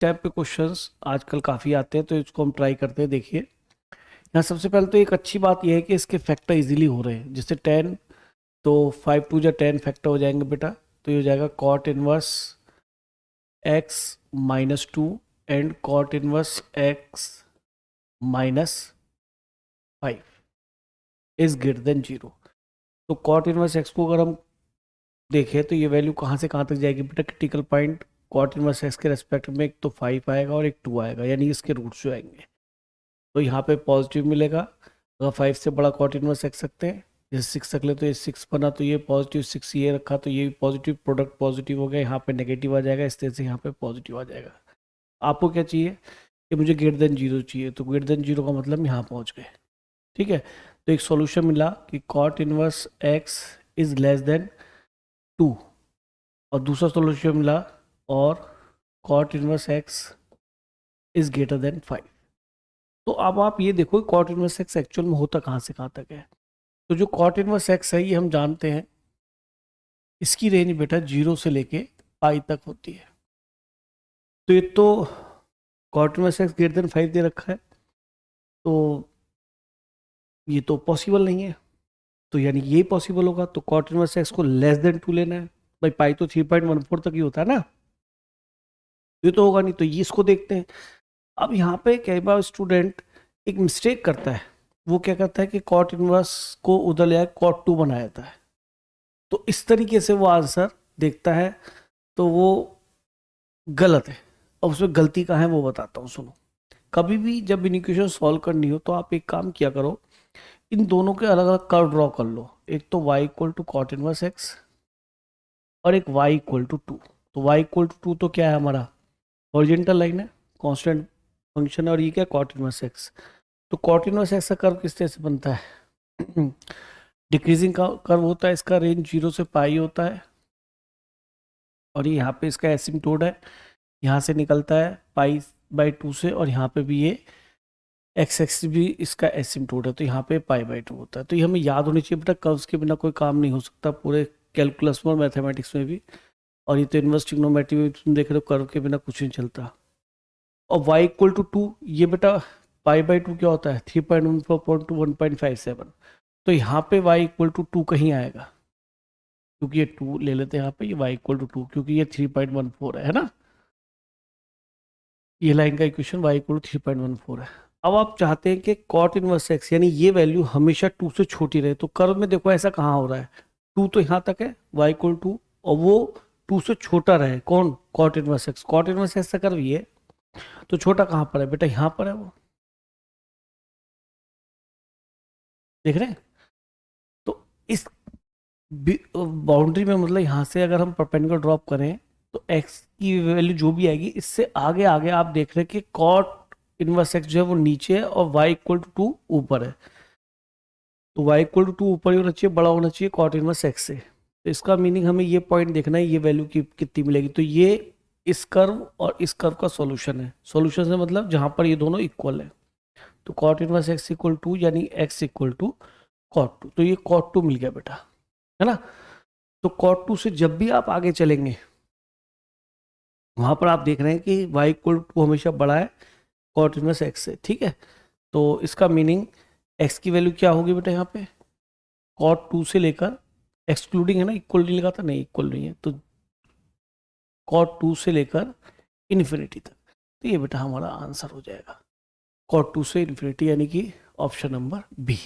Type के questions आजकल काफ़ी आते हैं, तो इसको हम ट्राई करते हैं। देखिए, यहाँ सबसे पहले तो एक अच्छी बात यह है कि इसके फैक्टर इजीली हो रहे हैं। जैसे 10, तो 5 टू जा 10 फैक्टर हो जाएंगे बेटा। तो ये हो जाएगा cot inverse x minus 2 and cot inverse x minus 5 is greater than 0। तो कॉट इनवर्स एक्स को अगर हम देखें तो ये वैल्यू कहाँ से कहाँ तक जाएगी बेटा? Critical point cot inverse x के रेस्पेक्ट में एक तो 5 आएगा और एक 2 आएगा, यानी इसके रूट्स जो आएंगे। तो यहाँ पे पॉजिटिव मिलेगा। अगर 5 से बड़ा कॉट इनवर्स एक्स सकते हैं, जैसे 6 रख ले तो ये 6 बना, तो ये पॉजिटिव 6 ये रखा तो ये पॉजिटिव, प्रोडक्ट पॉजिटिव हो गया। यहाँ पे नेगेटिव आ जाएगा, इस तरह से यहाँ पे पॉजिटिव आ जाएगा। आपको क्या चाहिए कि मुझे ग्रेटर देन 0 चाहिए, तो ग्रेटर देन 0 का मतलब यहाँ पहुँच गए। ठीक है, तो एक सॉल्यूशन मिला कि cot inverse x is less than 2, और दूसरा सॉल्यूशन मिला और cot inverse x is greater than 5। तो अब आप ये देखो कॉट इनवर्स एक्स एक्चुअल में होता कहाँ से कहाँ तक है। तो जो कॉट इनवर्स एक्स है ये हम जानते हैं, इसकी रेंज बेटा 0 से लेके पाई तक होती है। तो ये तो cot inverse x greater than 5 दे रखा है, तो ये तो पॉसिबल नहीं है। तो यानी ये पॉसिबल होगा, तो कॉट इनवर्स एक्स को लेस देन 2 लेना है। भाई पाई तो 3.14 तक ही होता है ना, ये तो होगा नहीं। तो ये इसको देखते हैं। अब यहाँ पे कई बार स्टूडेंट एक मिस्टेक करता है। वो क्या करता है कि कॉट इनवर्स को उधर ले आए कॉट 2 बना देता है। तो इस तरीके से वो आंसर देखता है, तो वो गलत है। अब उसमें गलती कहाँ है वो बताता हूँ, सुनो। कभी भी जब इक्वेशन सॉल्व करनी हो तो आप एक काम किया करो, इन दोनों के अलग अलग कर्व ड्रॉ कर लो। एक तो y equal to cot inverse x और एक y इक्वल टू 2। तो y इक्वल टू 2 तो क्या है हमारा? हॉरिजॉन्टल लाइन है, कांस्टेंट फंक्शन है, और ये क्या? Cot inverse x. तो कॉट इनवर्स एक्स का कर्व किस तरह से बनता है? डिक्रीजिंग का कर्व होता है, इसका रेंज 0 से पाई होता है, और ये यहाँ पे इसका एसिम्पटोट है, यहाँ से निकलता है पाई बाई 2 से, और यहाँ पे भी ये एक्स एक्स भी इसका एसिम्पटोट है, तो यहाँ पे पाई बाई 2 होता है। तो ये हमें याद होनी चाहिए बेटा, कर्व्स के बिना कोई काम नहीं हो सकता पूरे कैलकुलस में और मैथमेटिक्स में भी। और ये तो इनवर्स ट्रिग्नोमेट्री में तुम देख रहे हो, कर्व के बिना कुछ नहीं चलता। और y इक्वल टू 2, ये बेटा पाई बाई 2 क्या होता है? 3.14 टू 1.57। तो यहाँ पे y इक्वल टू 2 कहीं आएगा, क्योंकि ये 2 ले लेते हैं यहाँ पे, ये y इक्वल टू 2, क्योंकि ये 3.14 है ना। ये लाइन का इक्वेशन y इक्वल टू 3.14 है। अब आप चाहते हैं कि कॉट इनवर्स एक्स यानी ये वैल्यू हमेशा 2 से छोटी रहे, तो कर्व में देखो ऐसा कहाँ हो रहा है? 2 तो यहाँ तक है y इक्वल टू, और वो 2 से छोटा रहे। कौन? Cot inverse x. Cot inverse x का कर्व ये, तो छोटा कहाँ पर है बेटा? यहाँ पर है वो, देख रहे हैं? तो इस बाउंड्री में, मतलब यहाँ से अगर हम परपेंडिकुलर ड्रॉप करें तो x की वैल्यू जो भी आएगी, इससे आगे आगे आप देख रहे हैं कि कॉट इनवर्स एक्स जो है वो नीचे है और y इक्वल टू 2 ऊपर है। तो y इक्वल टू 2 ऊपर ही होना चाहिए, बड़ा होना चाहिए कॉट इनवर्स एक्स से। तो इसका मीनिंग हमें ये पॉइंट देखना है, ये वैल्यू की कितनी मिलेगी। तो ये इस कर्व और इस कर्व का सॉल्यूशन है। सॉल्यूशन से मतलब जहां पर ये दोनों इक्वल है। तो cot inverse x equal to यानी x इक्वल टू कॉट 2, तो ये कॉट 2 मिल गया बेटा, है ना। तो कॉट 2 से जब भी आप आगे चलेंगे, वहां पर आप देख रहे हैं कि y इक्वल टू हमेशा बड़ा है कॉट इनवर्स एक्स से, ठीक है। तो इसका मीनिंग x की वैल्यू क्या होगी बेटा? यहाँ पे कॉट 2 से लेकर, एक्सक्लूडिंग है ना, इक्वल नहीं लगा था, नहीं इक्वल नहीं है, तो कॉट 2 से लेकर इन्फिनिटी तक। तो ये बेटा हमारा आंसर हो जाएगा, कॉट 2 से इन्फिनिटी, यानी कि ऑप्शन नंबर बी।